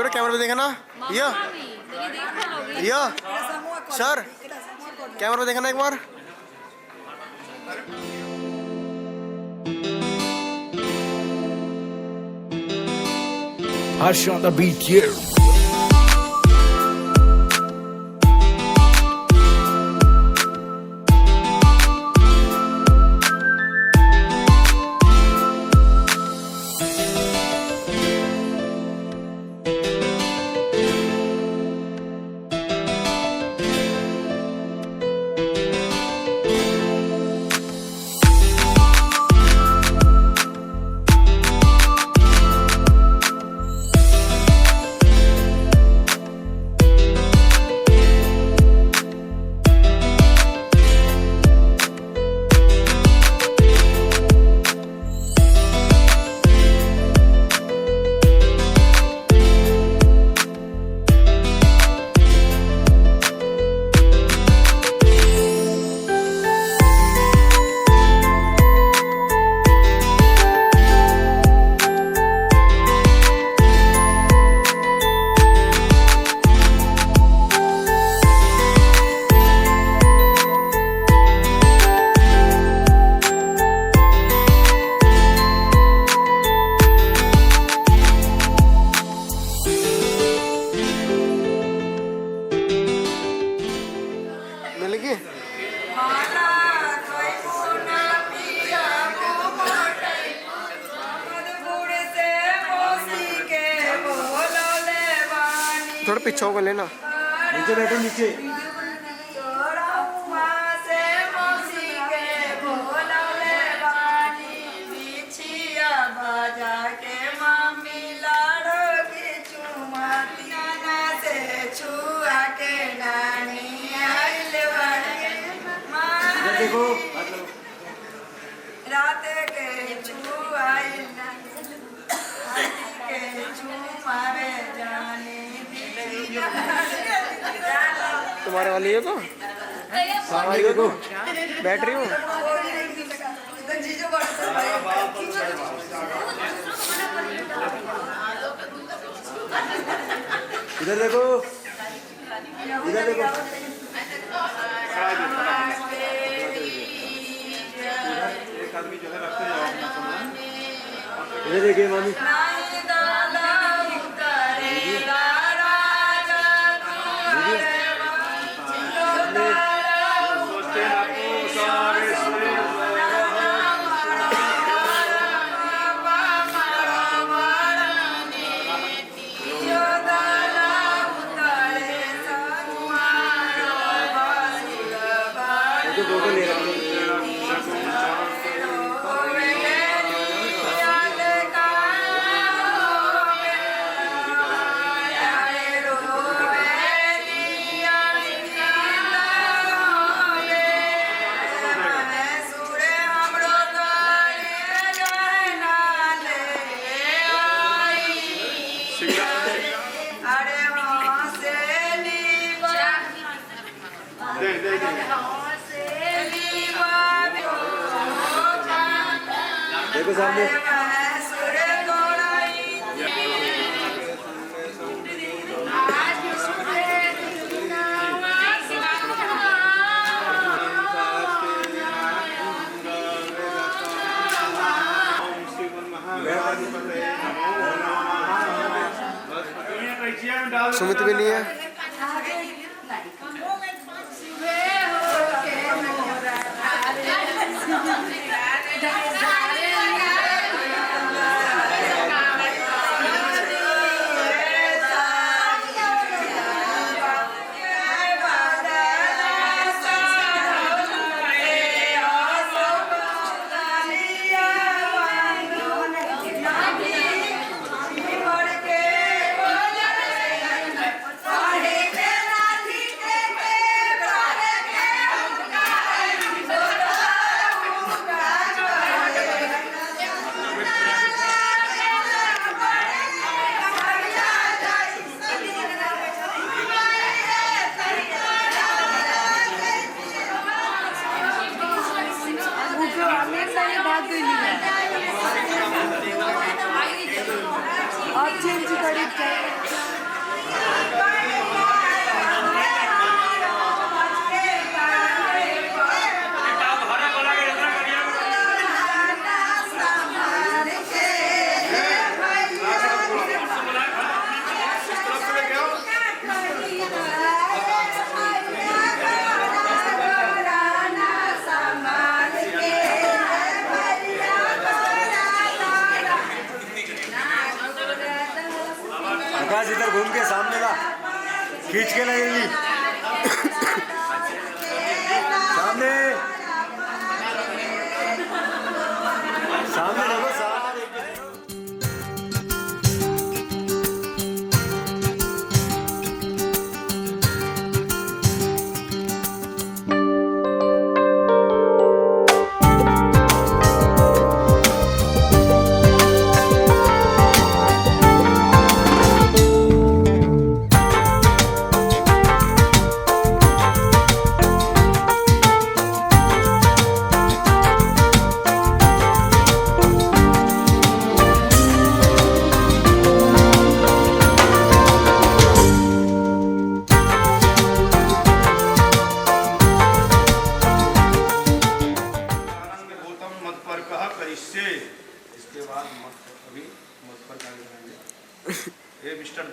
थोड़ा कैमरा पे देखा ना ये ये सर कैमरा पे देखा ना एक बार। Harsh on the beat here. मिलेगी थोड़ा पीछे होकर लेना। नीचे बैठो नीचे। देखो रात के छुआई के छुआवे जाने तुम्हारे वाली है तो हमारी देखो बैठ रही हूँ। इधर देखो इधर देखो। इधर देखिए मामी। तो ले रहा हूँ। देखो सामने। सुमित भी नहीं है। आप चेंज करी के लगेगी सामने सामने देखो सामने इसके बाद अभी मत पर कार्य करेंगे। हे मिस्टर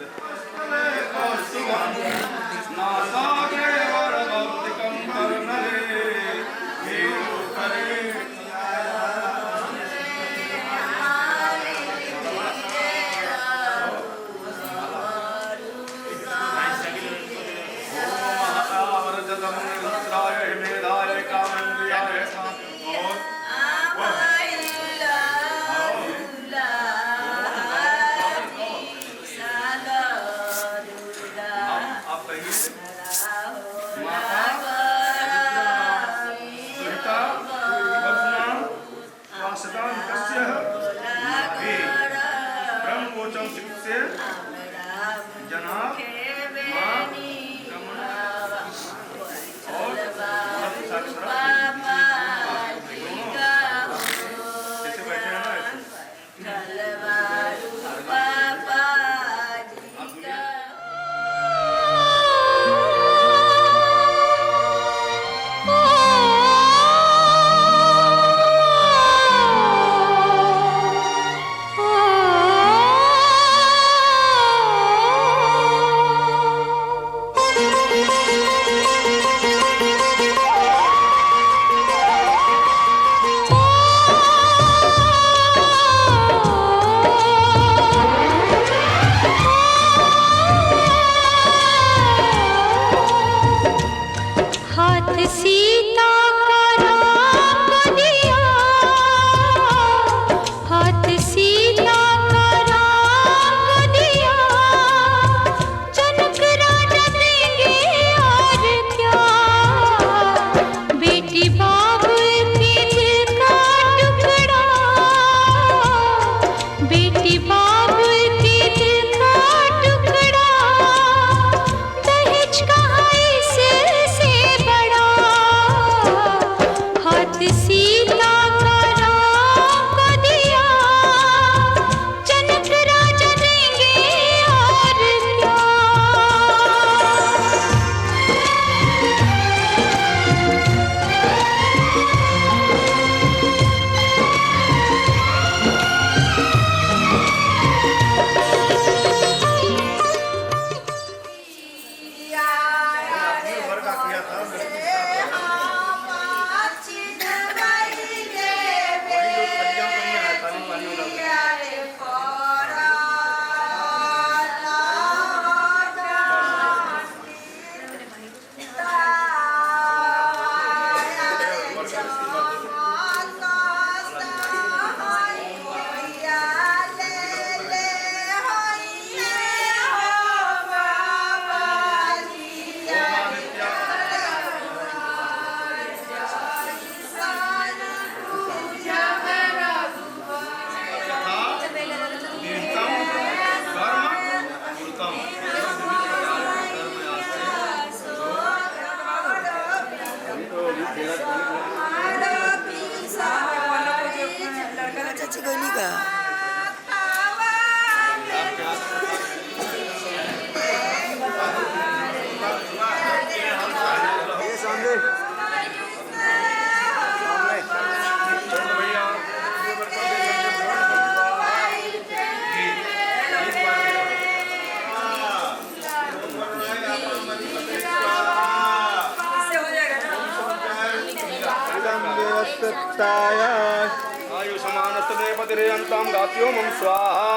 आयुषमानस्तदेवतिरेयन्तां गात्यो मम स्वाहा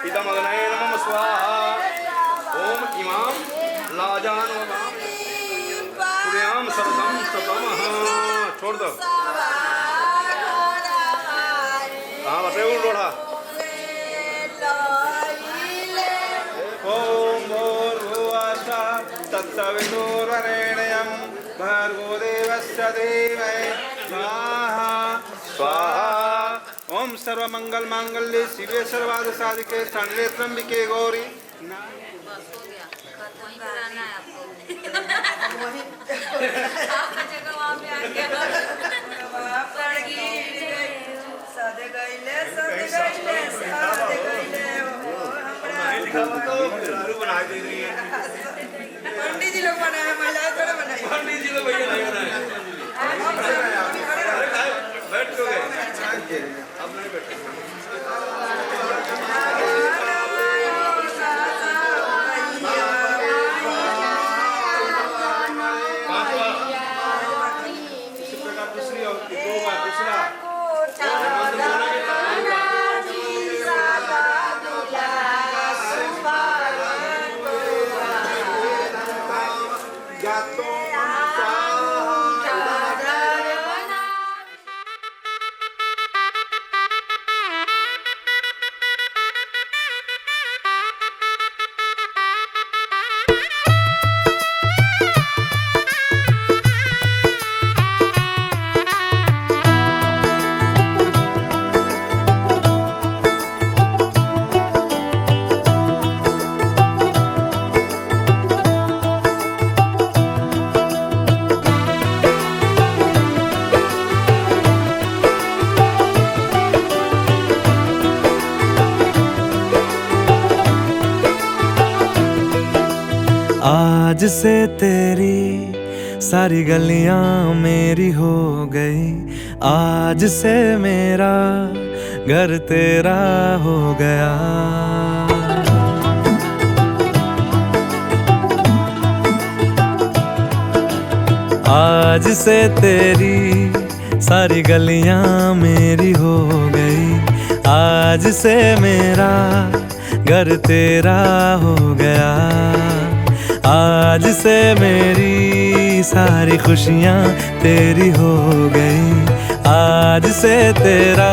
इदमग्नये नमः स्वाहा ओम इमां लाजानो पुर्याम सरसम सतमः छोड़ दो हाँ बटे लोढ़ा ओम भूर्भुवस्सुः तत्सवितुर्वरेण्यं भर्गो देवस्य धीमहि स्वाहा स्वाहा। ओम सर्वमंगल मांगल्ये शिवे सर्वार्थ साधिके शरण्ये त्र्यंबके गौरी पंडित जी लोग बनाए महिलाएं थोड़ा बनाई पंडित जी तो भैया नहीं बनाए बैठ तो गए अब नहीं बैठे आज से तेरी सारी गलियां मेरी हो गई, आज से मेरा घर तेरा हो गया। आज से तेरी सारी गलियां मेरी हो गई, आज से मेरा घर तेरा हो गया। आज से मेरी सारी खुशियाँ तेरी हो गई, आज से तेरा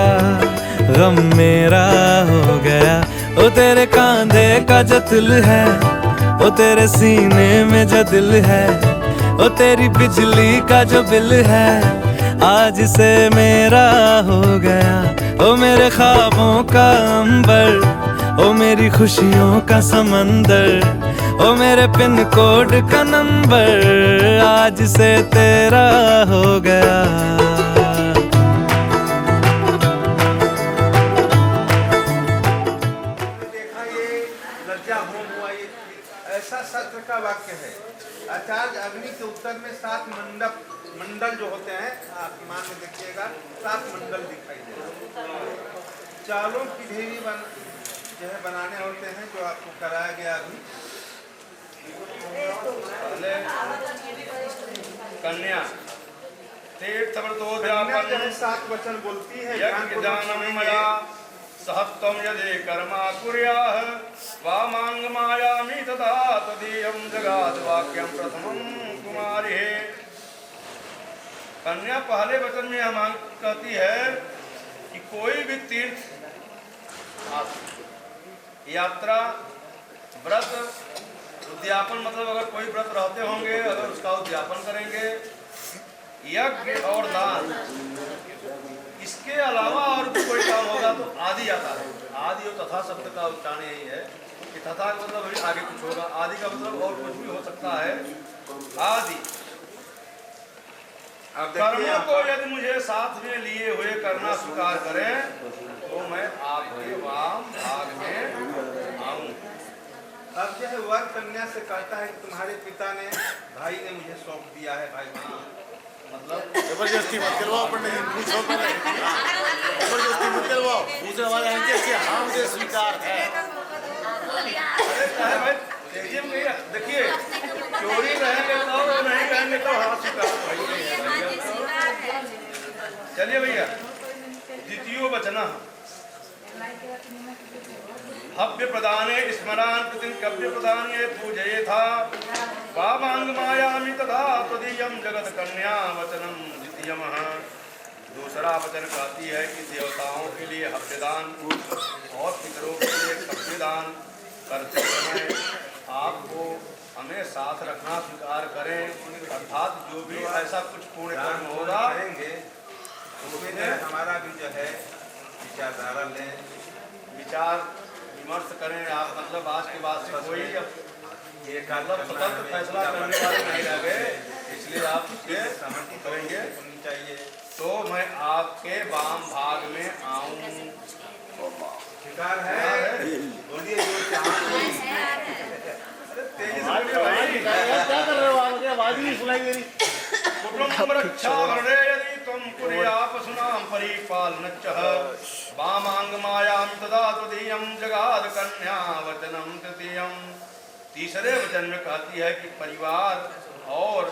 गम मेरा हो गया। ओ तेरे कांधे का जो दिल है, ओ तेरे सीने में जो दिल है, ओ तेरी बिजली का जो बिल है, आज से मेरा हो गया। ओ मेरे ख्वाबों का अंबर, ओ मेरी खुशियों का समंदर, ओ मेरे पिन कोड का नंबर, आज से तेरा हो गया। देखा ये लज्जा होम हुआ, ये ऐसा सत्र का वाक्य है। आचार्य अग्नि के उत्तर में 7 मंडल जो होते हैं, आसमान में देखिएगा 7 मंडल दिखाई देगा। चालों की ढेरी जो है बनाने होते हैं, जो आपको कराया गया अभी। पहले कन्या तीर्थव्रतोद्यापन 7 वचन बोलती है। यज्ञदानमया सहत्वं यदि कर्मा कुर्याः वामांगमायामि तथा तदीयं जगाद वाक्यं प्रथमं कुमारी। कन्या पहले वचन में हम कहती है कि कोई भी तीर्थ यात्रा व्रत उद्यापन, मतलब अगर कोई व्रत रहते होंगे, अगर उसका उद्यापन करेंगे, यज्ञ और दान, इसके अलावा और भी कोई काम होगा तो आदि आता है। आदि और तथा शब्द का उच्चारण यही है कि तथा का मतलब अभी आगे कुछ होगा, आदि का मतलब और कुछ भी हो सकता है। आदि कर्मों को यदि मुझे साथ में लिए हुए करना स्वीकार करें तो मैं आपके वाम भाग में आऊं। अब जो है वर कन्या से कहता है कि तुम्हारे पिता ने, भाई ने मुझे सौंप दिया है। भाई मतलब जबरदस्ती मत करवाओ, पंडित जी पूछो, जबरदस्ती मत करवाओ, पूछने वाले हैं कि हाँ मुझे स्वीकार है। अरे भाई देखिए, चोरी रहेंगे तो नहीं कहेंगे तो हाँ स्वीकार। चलिए भैया, द्वितीय वचन हव्य प्रदाने स्मरान कृतिं कव्य प्रदाने पूजये था वामांग मायामि तदा त्वदीयं जगत कन्या वचनम द्वितीयम। दूसरा वचन कहती है कि देवताओं के लिए हव्यदान और पितरों के लिए कव्यदान करते समय आपको हमें साथ रखना स्वीकार करें, अर्थात जो भी ऐसा कुछ पुण्य कर्म होगा उसमें हमारा भी जो है विचारधारा लें, विचार विमर्श करें आप। मतलब आज के बाद से कोई ये मतलब स्वतंत्र फैसला करने वाले नहीं रह गए, इसलिए आप उसके सहमति करेंगे होनी चाहिए। तो मैं आपके वाम भाग में आऊं। स्वीकार है, बोलिए जो चाहें। तेजी से बोलिए भाई, क्या कर रहे हो आप? मुझे आवाज ही नहीं सुनाई दे रही। कुटुंब रक्षा वर्णे यदि तुम कुर्यापसुनां परिपालनच्चः वामांग मायां तदा त्वदीयं जगाद कन्या वचनम तृतीयम्। तीसरे वचन में कहती है कि परिवार और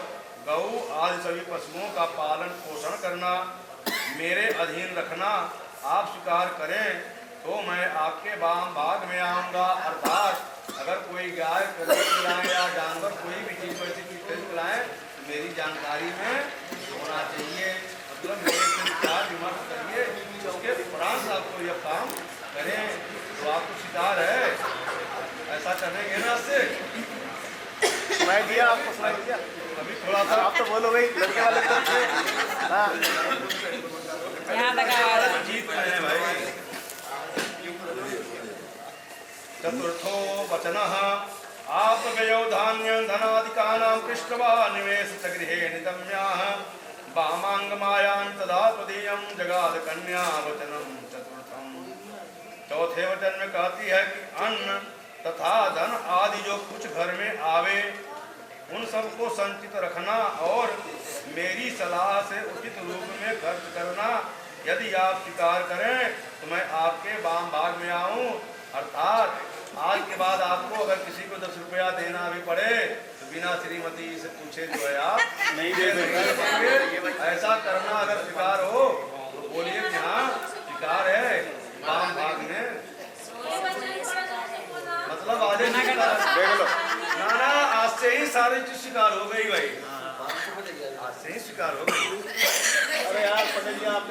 गौ आदि सभी पशुओं का पालन पोषण करना, मेरे अधीन रखना आप स्वीकार करें तो मैं आपके वाम भाग में आऊँगा। अर्थात अगर कोई गाय खिलाएं या जानवर कोई भी चीज़ ऐसी चीज़ खिलाएं तो मेरी जानकारी में होना चाहिए। मतलब मेरे से विचार विमर्श करिए, उसके उपरांत आपको यह काम करें तो आपको स्वीकार है। ऐसा करेंगे ना से सुनाई दिया आपको? सुनाई दिया? अभी थोड़ा सा आप तो बोलो भाई, लड़के वाले तरफ से। हाँ, जीत रहे हैं भाई। चतुर्थो वचनः आपगयो धान्यं धनादिकानां पृष्ठवा निवेश च गृहे नितम्याः वामांग मायां तदा त्वदीयं जगाद कन्या वचनम चतुर्थम। चौथे वचन में कहती है कि अन्न तथा धन आदि जो कुछ घर में आवे उन सबको संचित रखना और मेरी सलाह से उचित रूप में खर्च करना। यदि आप स्वीकार करें तो मैं आपके वाम भाग में आऊं। अर्थात आज के बाद आपको अगर किसी को 10 रुपया देना भी पड़े तो बिना श्रीमती से पूछे जो है आप नहीं दे सकते। ऐसा करना अगर स्वीकार हो तो बोलिए कि हाँ स्वीकार है वाम भाग में। मतलब आज देख लो। ना आज से ही सारी चीज स्वीकार हो गई भाई, आज से ही स्वीकार हो गई। अरे यार पंडित जी, आप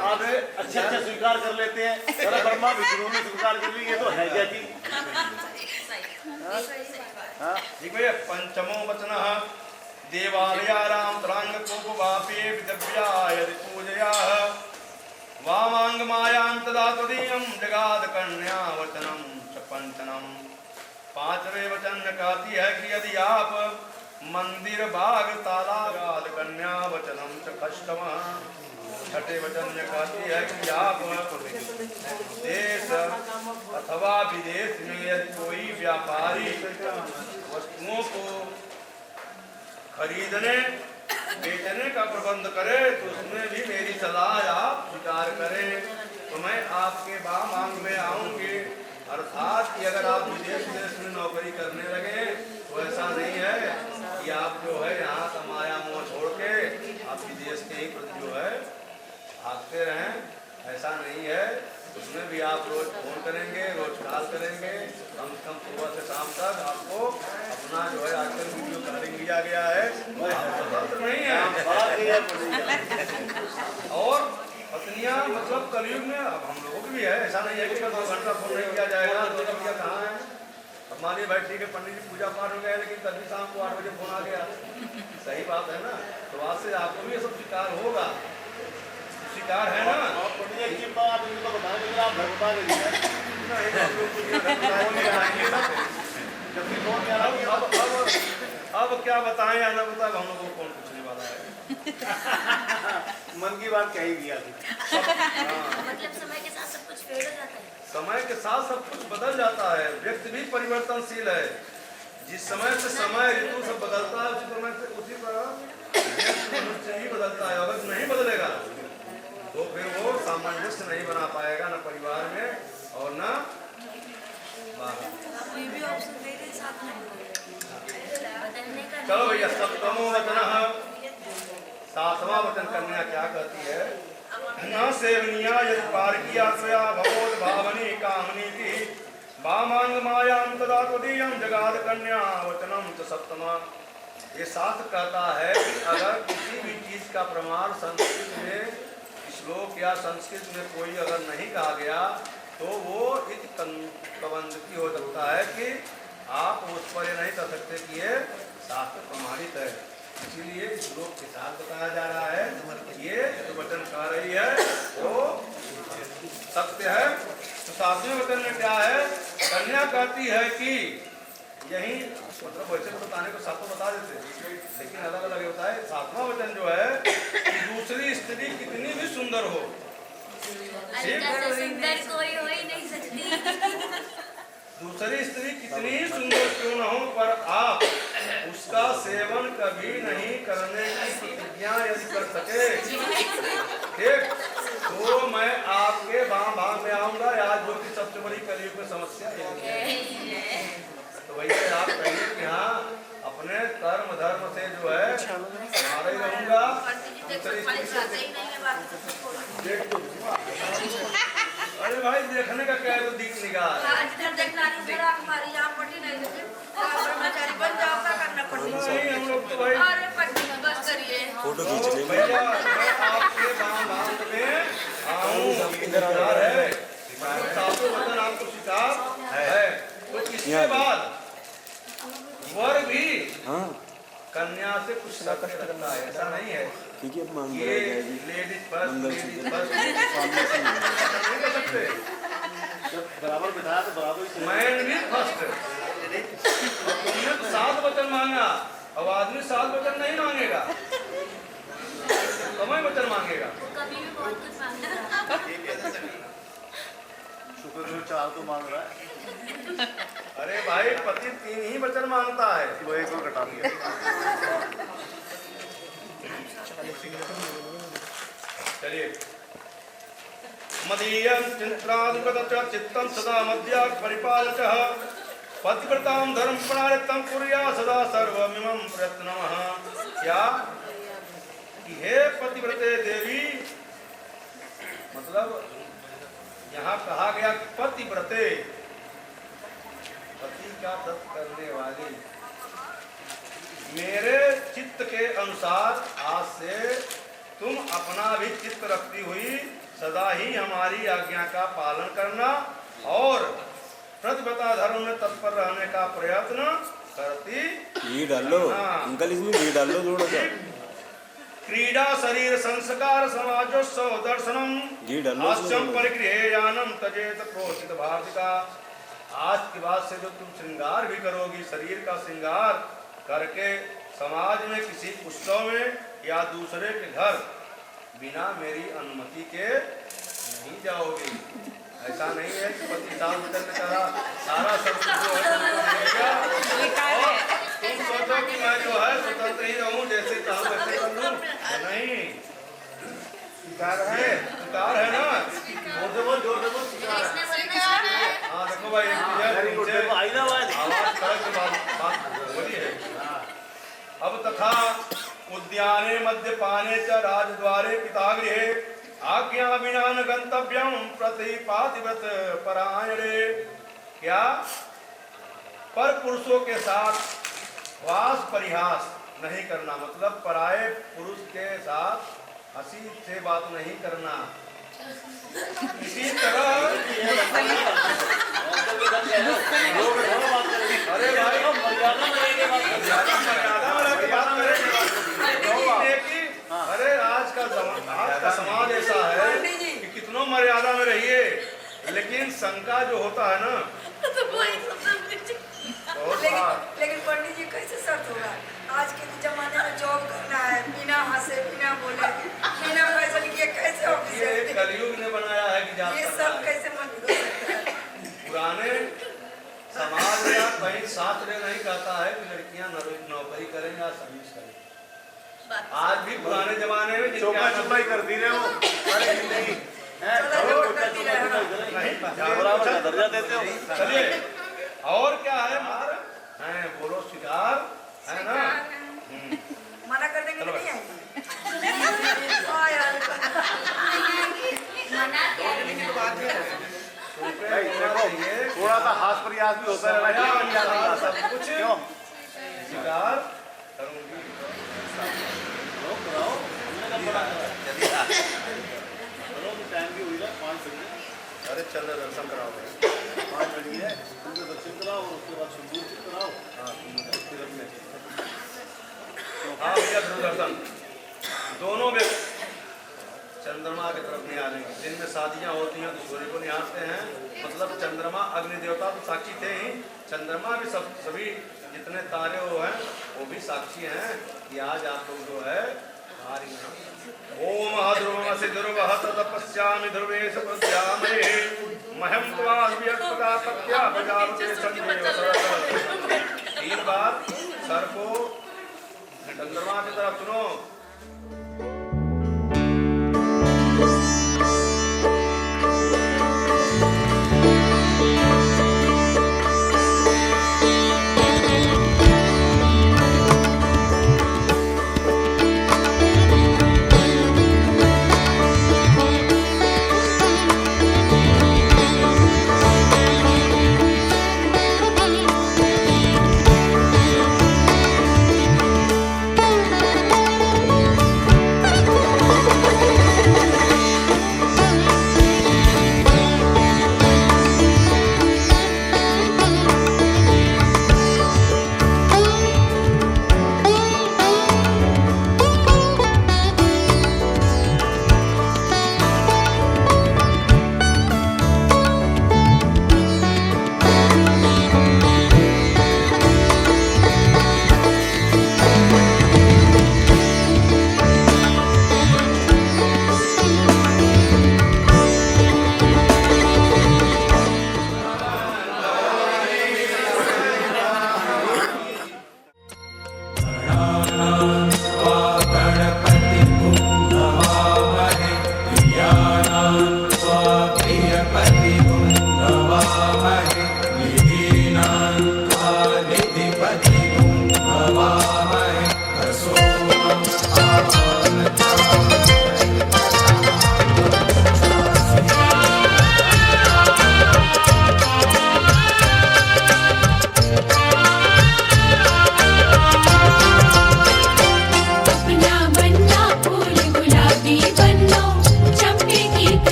आप अच्छा अच्छा स्वीकार कर लेते हैं। अरे ब्रह्मा विष्णु ने स्वीकार कर ली, ये तो है क्या चीज? ठीक भैया। पंचमो वचनः देवालयानां त्राङ्गकोपवापे विदव्या यदि पूजयाः वामांग मायां तदा त्वदीयं जगाद कन्या वचनम च पंचनम। पांचवें वचन में कहती है कि यदि आप मंदिर बाग तालाब कन्या वचनम च षष्ठमः। छठे वचन में कहती है कि आप देश अथवा विदेश में यदि कोई व्यापारी वस्तुओं को खरीदने बेचने का प्रबंध करे तो उसमें भी मेरी सलाह आप स्वीकार करें तो मैं आपके वाम अंग में आऊंगी। अर्थात कि अगर आप विदेश देश में नौकरी करने लगे तो ऐसा नहीं है कि आप जो है यहाँ का माया मोह छोड़ के आप विदेश के ही प्रति जो है भागते रहें, ऐसा नहीं है। उसमें भी आप रोज फोन करेंगे, रोज कॉल करेंगे, कम से कम सुबह से शाम तक आपको अपना जो है आजकल वीडियो कॉलिंग दिया गया है वो स्वतंत्र नहीं है। और पत्नियां मतलब कलयुग में अब हम लोगों की भी है, ऐसा नहीं है कि 2 घंटा फोन नहीं किया जाएगा। 2 घंटा कहाँ है? अब मानिए भाई ठीक है पंडित जी पूजा पाठ हो गया लेकिन तभी शाम को 8 बजे फोन आ गया, सही बात है ना। तो आज से आपको भी ये सब स्वीकार होगा, स्वीकार है ना। अब क्या बताएं या ना बताएं, हम लोगों को कौन पूछने वाला है। मन की बात कही दिया थी। मतलब समय के साथ सब कुछ फेड हो जाता है। समय के साथ सब कुछ बदल जाता है, व्यक्ति भी परिवर्तनशील है। जिस समय से समय ऋतु सब बदलता है उसी समय से उसी तरह मनुष्य ही बदलता है। अगर नहीं बदलेगा तो फिर वो सामंजस्य नहीं बना पाएगा न परिवार में और न बाहर। चलो भैया सप्तमो वचन, 7वां वचन कन्या क्या कहती है न सेवनिया यदि पार किया स्वया भगवत भावनी कामनी की वामांग मायाम तदा त्वदीयम जगाद कन्या वचनम च सप्तमा। ये शास्त्र कहता है कि अगर किसी भी चीज का प्रमाण संस्कृत में श्लोक या संस्कृत में कोई अगर नहीं कहा गया तो वो इत कवंदकी हो सकता है कि आप उस पर ये नहीं कर सकते कि ये शास्त्र प्रमाणित है। इसीलिए इस श्लोक के साथ बताया जा रहा है ये जो वचन कह रही है वो सत्य है। तो सातवें वचन में क्या है, कन्या कहती है कि यही मतलब वैसे तो बताने को सातों बता देते लेकिन अलग अलग होता है। सातवां वचन जो है कि दूसरी स्त्री कितनी भी सुंदर हो, सुंदर कोई हो ही नहीं सकती। दूसरी स्त्री कितनी ही सुंदर क्यों न हो पर आप उसका सेवन कभी नहीं करने की प्रतिज्ञा यदि कर सके ठीक तो मैं आपके भाग में आऊंगा। आज जो कि सबसे बड़ी कलयुग में समस्या है। तो वैसे आप कहिए कि हाँ अपने कर्म धर्म से जो है हमारा ही रहूंगा। अरे भाई देखने का क्या है तो दीप निगाह नहीं हम लोग तो भाई फोटो खींच ले। भैया मैं आपके बात में आऊं इंतजार है। सातों वचन आपको स्वीकार है। तो इसके बाद वर भी हाँ कन्या से कुछ शर्त रखता है, ऐसा नहीं है ठीक है। मांग ये लेडीज फर्स्ट नहीं कर सकते। जब बराबर बिठाया तो बराबर ही मैन भी फर्स्ट। तुमने तो 7 वचन मांगा, अब आदमी 7 वचन नहीं मांगेगा, कम ही वचन मांगेगा। कभी भी बहुत कुछ मांगता है। शुक्र करो 4 तो मांग रहा है। अरे भाई पति 3 ही वचन मांगता है। वो एक और घटा दिया। चलिए मदीयं चित्रादिपत चित्तं सदा मध्या परिपालकः पतिव्रतां धर्मपरायणं कुर्या सदा सर्वमिमं प्रयत्नमः। क्या कि हे पतिव्रते देवी, मतलब यहाँ कहा गया पतिव्रते पति का व्रत करने वाली, मेरे चित्त के अनुसार आज से तुम अपना भी चित्त रखती हुई सदा ही हमारी आज्ञा का पालन करना और प्रतिव्रता धर्म में तत्पर रहने का प्रयत्न करती। घी डालो अंकल, इसमें घी डालो थोड़ा सा। क्रीडा शरीर संस्कार समाजोत्सव दर्शनम घी डालो हास्यम परिगृहेयानम तजेत प्रोषित भारतिका। आज के बाद से जो तुम श्रृंगार भी करोगी, शरीर का श्रृंगार करके समाज में किसी उत्सव में या दूसरे के घर बिना मेरी अनुमति के नहीं जाओगी। ऐसा नहीं है कि पति साल में सारा सब कुछ जो है और तुम सोचो कि मैं जो है स्वतंत्र ही रहूं, जैसे चाहूं वैसे कर लूं। नहीं, स्वीकार है ना। जोर दे बोल स्वीकार है। हाँ देखो भाई आवाज कड़क के बात बोली है। अब तथा उद्याने मद्यपाने च राजद्वारे पितागृहे आज्ञा विना न गंतव्यम प्रतिपातिव्रत परायणे। क्या पर पुरुषों के साथ वास परिहास नहीं करना, मतलब पराये पुरुष के साथ हंसी से बात नहीं करना। इसी तरह अरे भाई अरे आज का समाज ऐसा है कि कितनों मर्यादा में रहिए, लेकिन शंका जो होता है ना लेकिन पंडित जी कैसे शर्त होगा? आज के जमाने में जॉब करना है, बिना हंसे बिना बोले बिना फैसल किए कैसे ऑफिस ये कलयुग ने बनाया है कि ये सब कैसे मंजूर हो सकता है? पुराने समाज में कहीं शास्त्र नहीं कहता है कि लड़कियां नौकरी करें या सर्विस करें। आज भी पुराने जमाने में चौका चुपाई कर दी रहे हो नहीं दर्जा देते हो। चलिए और क्या है मार है, बोलो स्वीकार है ना। मना कर देंगे तो नहीं आएगी। प्रयास भी होता रहना चाहिए। सब कुछ क्यों स्वीकार करूंगी। लोग कराओ, हमने कब बना करा? चलो तो टाइम भी हुई ना 5 बजे। अरे चल रहे दर्शन कराओ। 5 बजे है, तुमको दर्शन कराओ और उसके बाद सुबह से कराओ। फिर अपने हाँ भैया ध्रुव दर्शन दोनों व्यक्ति चंद्रमा की तरफ नहीं आ रहे। दिन में शादियाँ होती हैं तो सूर्य को निहारते हैं, मतलब चंद्रमा अग्नि देवता तो साक्षी थे ही, चंद्रमा भी सभी जितने तारे वो हैं वो भी साक्षी हैं कि आज आप लोग जो है हमारी ओम ध्रुवम से ध्रुव तपस्यामि ध्रुवेश प्रज्ञामहे महम त्वाद्यक्ता पत्या प्रजापते संदेव। 3 बार सर को चंद्रमा की तरफ सुनो।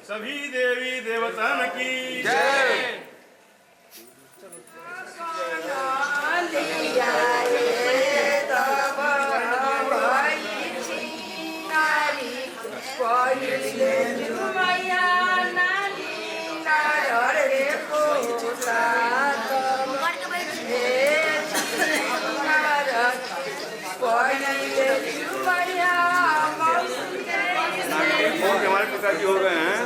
सभी देवी देवतान की जय। हमारे पिताजी हो गए हैं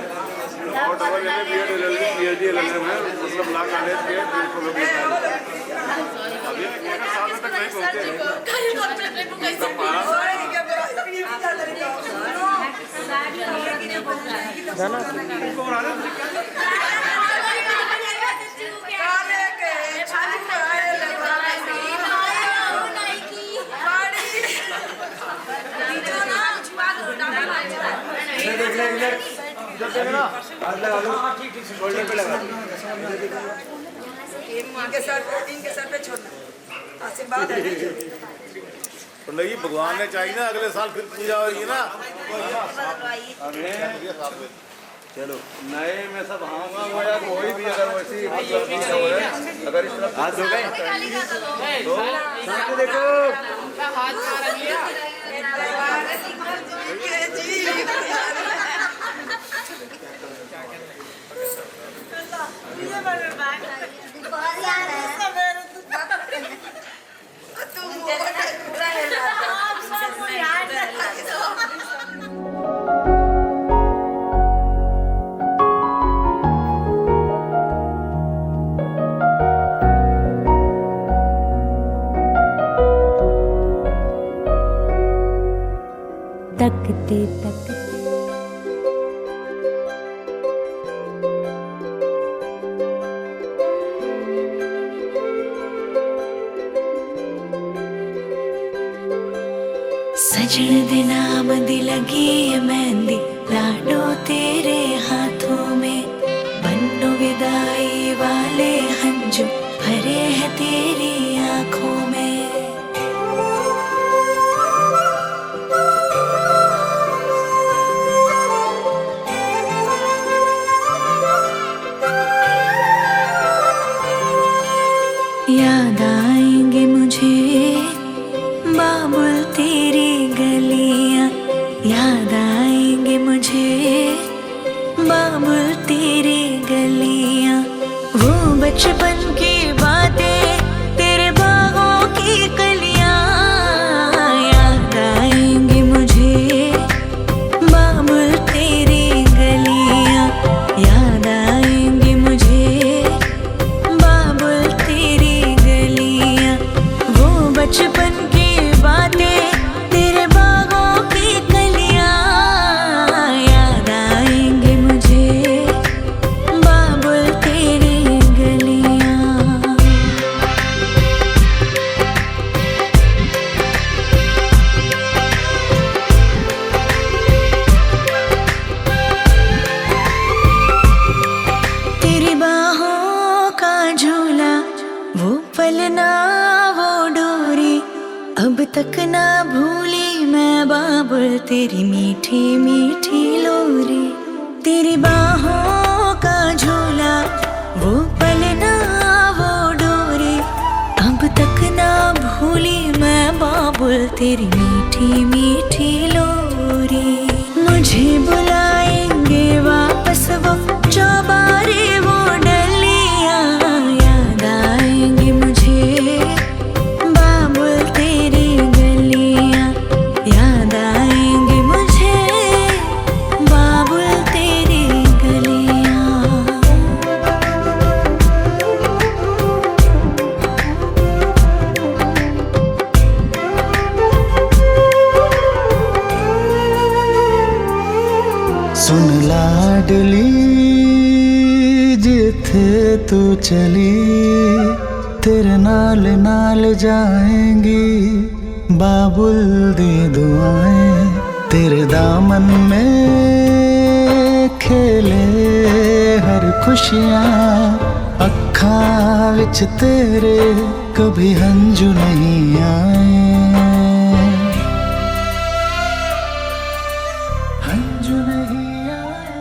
और double M A B Ed L L B P H D LLM है, मतलब लॉ कॉलेज के अभी साल तक नहीं पहुँचे। इनके सर पे छोड़ना आशीर्वाद है। तो नहीं भगवान ने चाहिए ना, अगले साल फिर पूजा होगी ना। चलो नए में सब हाँगा हुआ या कोई भी अगर वैसी अगर इस तरफ हाथ धो गए तो देखो तकते तकते सजन दे नाम दी लगी है मेहंदी लाडो तेरे हाथों में बन्नो विदाई वाले हंजू भरे हैं तेरी आंखों में याद आएंगे मुझे बाबुल तेरी गलियां याद आएंगे मुझे बाबुल तेरी गलियां वो बचपन की बातें तेरे बागों की कलियां याद आएंगे मुझे बाबुल तेरी गलियां याद आएंगे मुझे बाबुल तेरी गलियां वो बचपन की बातें तेरे बागों की कलियां याद आएंगे मुझे बाबुल तेरी गलियां तेरी बाहों का झूला वो पलना वो डोरी अब तक ना भूली मैं बाबुल तेरी मीठी मीठी लोरी तेरी बाहों का झूला वो पलना वो डोरी अब तक ना भूली मैं बाबुल तेरी मीठी मीठी लोरी मुझे बुलाएंगे वापस वो चौबारे वो डलियां याद आएंगे मुझे बाबुल तेरी गलियां याद आएंगे मुझे बाबुल तेरी गलियां सुन लाडली जिथे तू चली तेरे नाल नाल जाएंगी बाबुल दी दुआएं तेरे दामन में खेले हर खुशियां अखां विच तेरे कभी हंजू नहीं आए हंजू नहीं आए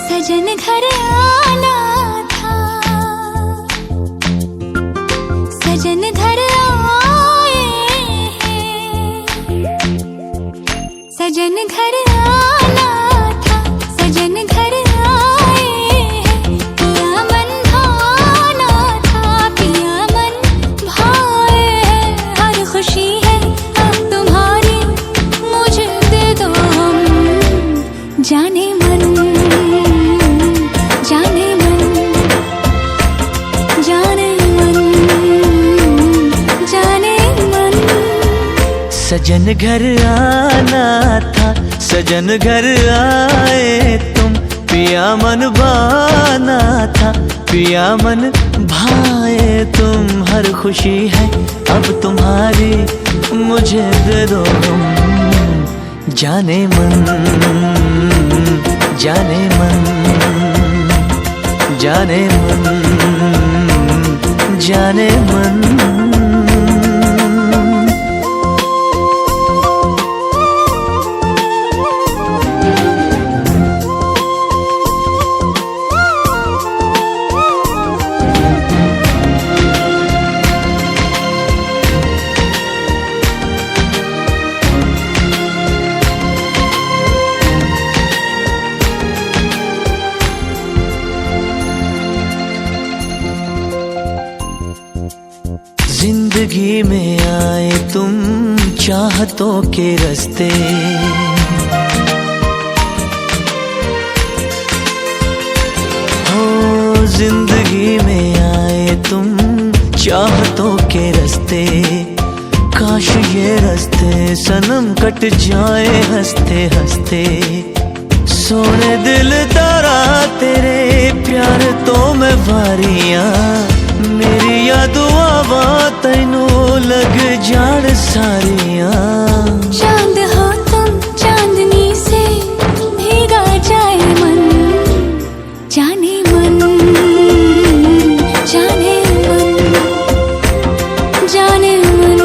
सजन घर आना था सजन घर आए हैं सजन घर आना था सजन घर आए हैं पिया मन भाना था पिया मन भाए हैं हर खुशी है अब तुम्हारी मुझे दे दो हम जाने मन जाने मन जाने मन जाने मन सजन घर आना था, सजन घर आए तुम, पिया मन भाना था, पिया मन भाए तुम। हर खुशी है अब तुम्हारी, मुझे दे दो तुम। जाने मन, जाने मन, जाने मन, जाने मन। जिंदगी में आए तुम चाहतों के रास्ते, हो जिंदगी में आए तुम चाहतों के रास्ते। काश ये रास्ते सनम कट जाए हंसते हंसते। सोने दिल तारा तेरे प्यार तो मैं वारियां, मेरी याद आवा तैनू लग जान सारियां। चांद हो तुम चांदनी से भीगा जाए मन, जाने मन, जाने मन, जाने मन,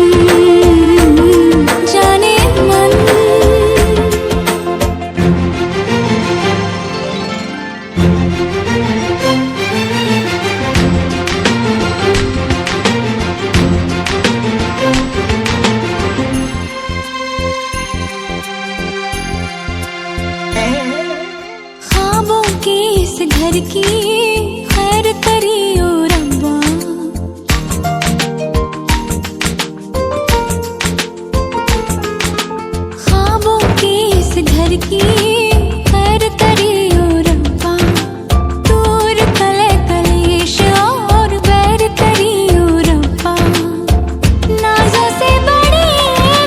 जाने मन। ख्वाबों के इस घर की खैर करियो रब्बा, ख्वाबों के इस घर की खैर करियो रब्बा। दूर कले कलेश और बैर करियो रब्बा। नाज़ों से बड़ी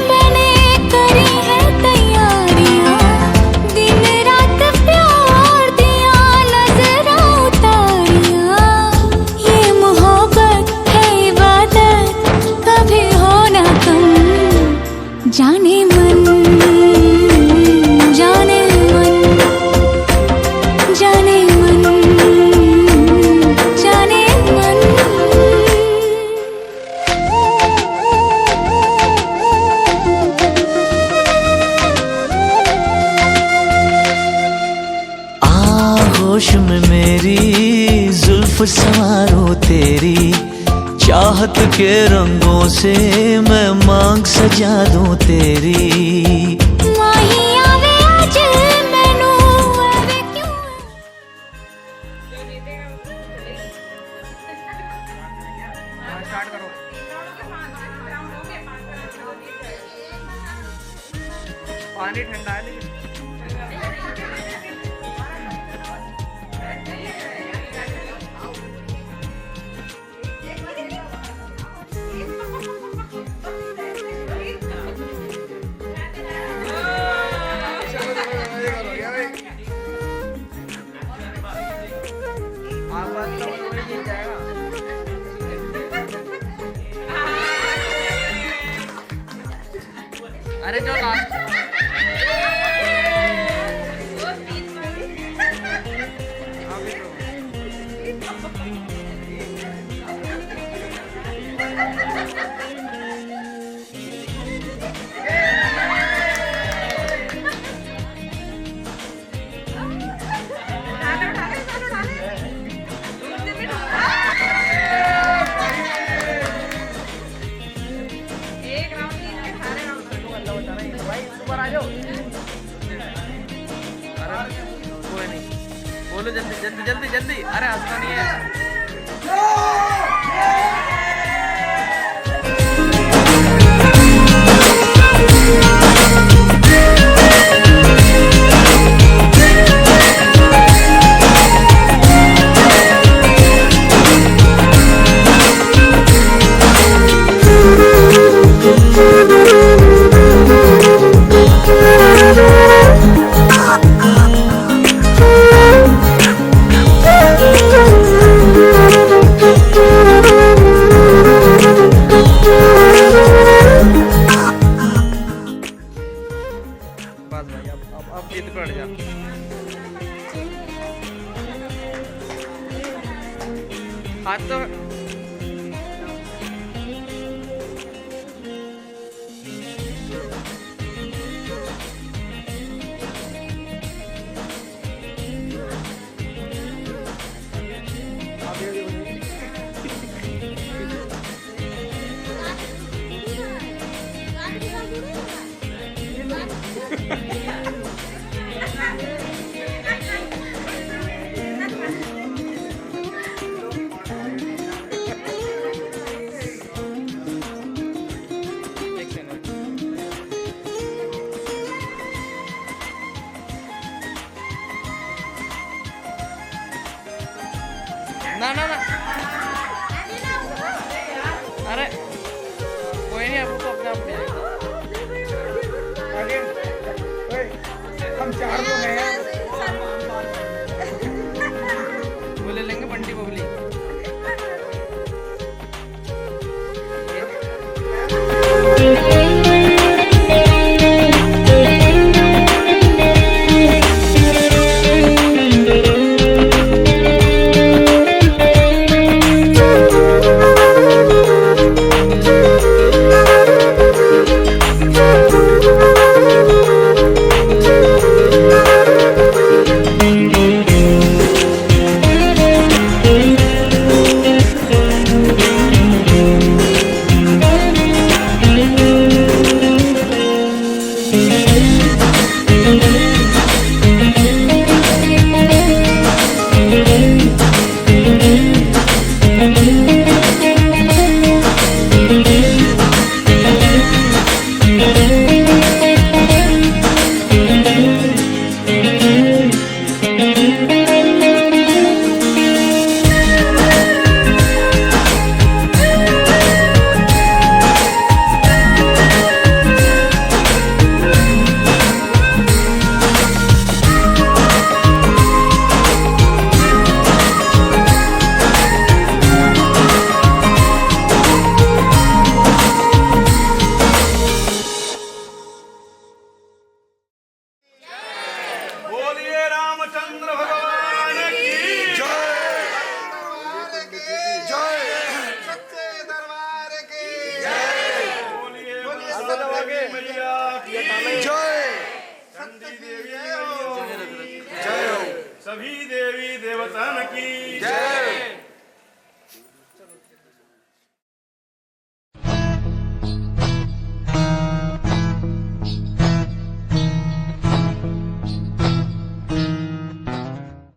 मैंने करी है तैयारियां, दिन रात प्यार दिया नजरा उतारियां। ये मोहब्बत है इबादत कभी हो ना कम, जाने मन, जाने मन, जाने मन, जाने मन। आगोश में मेरी जुल्फ संवारो तेरी, चाहत के रंगों से मैं मांग सजा दूं तेरी। माही आवे आज मैनू आवे क्यों। पानी ठंडा है लेकिन अरे जो लास्ट बोलो जल्दी जल्दी जल्दी जल्दी। अरे हंसना नहीं है। अब जीत पड़ जा। हाथ तो ना ना ना, अरे कोई नहीं, आपको अपने आप मिलेगा। हम 4 लोग हैं। वो ले लेंगे बंटी बबली। बोलिए रामचंद्र भगवान की सच्चे दरबार की बोलिए सरस्वती मैया की चंडी देवी, सभी देवी देवतान की जय।